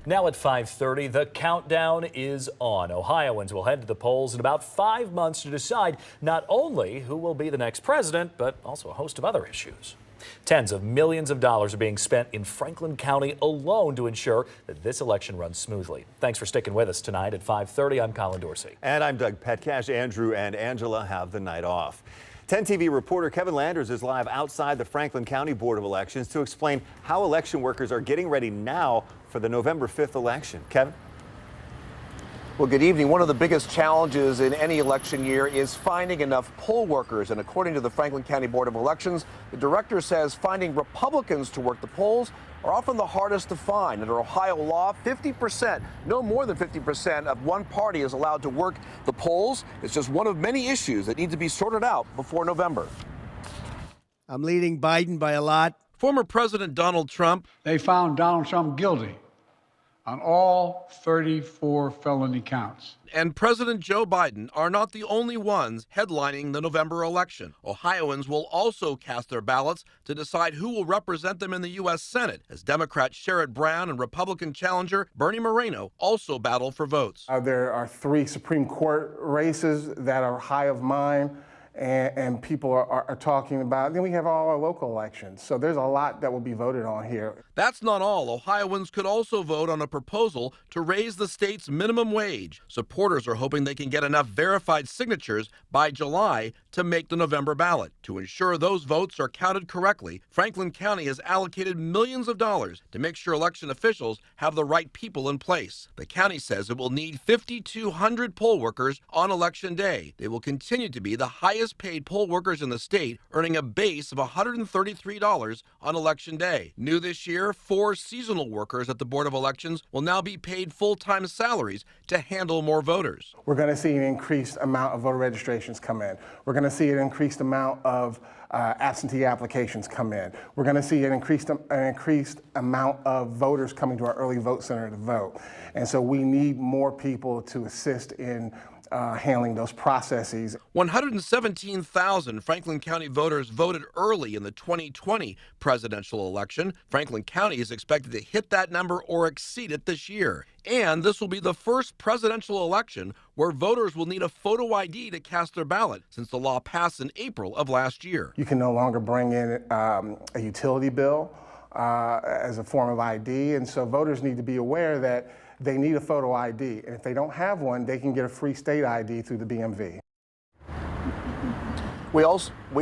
Now at 5:30, the countdown is on. Ohioans will head to the polls in about 5 months to decide not only who will be the next president, but also a host of other issues. Tens of millions of dollars are being spent in Franklin County alone to ensure that this election runs smoothly. Thanks for sticking with us tonight at 5:30. I'm Colin Dorsey. And I'm Doug Petcash. Andrew and Angela have the night off. 10 TV reporter Kevin Landers is live outside the Franklin County Board of Elections to explain how election workers are getting ready now for the November 5th election. Kevin? Well, good evening. One of the biggest challenges in any election year is finding enough poll workers. And according to the Franklin County Board of Elections, the director says finding Republicans to work the polls are often the hardest to find. Under Ohio law, 50%, no more than 50% of one party is allowed to work the polls. It's just one of many issues that need to be sorted out before November. I'm leading Biden by a lot. Former President Donald Trump. They found Donald Trump guilty on all 34 felony counts. And President Joe Biden are not the only ones headlining the November election. Ohioans will also cast their ballots to decide who will represent them in the U.S. Senate, as Democrat Sherrod Brown and Republican challenger Bernie Moreno also battle for votes. There are 3 Supreme Court races that are high of mind. And people are talking about. Then we have all our local elections. So there's a lot that will be voted on here. That's not all. Ohioans could also vote on a proposal to raise the state's minimum wage. Supporters are hoping they can get enough verified signatures by July to make the November ballot. To ensure those votes are counted correctly, Franklin County has allocated millions of dollars to make sure election officials have the right people in place. The county says it will need 5,200 poll workers on Election Day. They will continue to be the highest paid poll workers in the state, earning a base of $133 on Election Day. New this year, 4 seasonal workers at the Board of Elections will now be paid full-time salaries to handle more voters. We're going to see an increased amount of voter registrations come in. We're going to see an increased amount of absentee applications come in. We're going to see an increased amount of voters coming to our early vote center to vote. And so we need more people to assist in handling those processes. 117,000 Franklin County voters voted early in the 2020 presidential election. Franklin County is expected to hit that number or exceed it this year. And this will be the first presidential election where voters will need a photo ID to cast their ballot, since the law passed in April of last year. You can no longer bring in a utility bill as a form of ID, and so voters need to be aware that they need a photo ID, and if they don't have one, they can get a free state ID through the BMV. We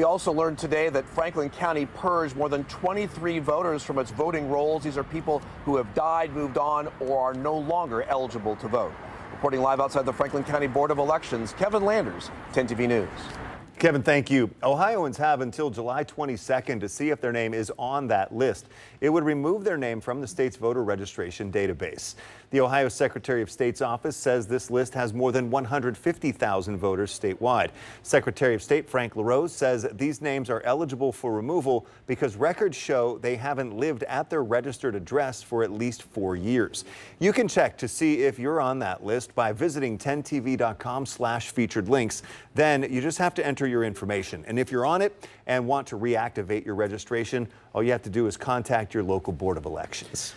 also learned today that Franklin County purged more than 23 voters from its voting rolls. These are people who have died, moved on, or are no longer eligible to vote. Reporting live outside the Franklin County Board of Elections, Kevin Landers, 10 TV News. Kevin, thank you. Ohioans have until July 22nd to see if their name is on that list. It would remove their name from the state's voter registration database. The Ohio Secretary of State's office says this list has more than 150,000 voters statewide. Secretary of State Frank LaRose says these names are eligible for removal because records show they haven't lived at their registered address for at least 4 years. You can check to see if you're on that list by visiting 10tv.com/featured links. Then you just have to enter your information. And if you're on it and want to reactivate your registration, all you have to do is contact your local Board of Elections.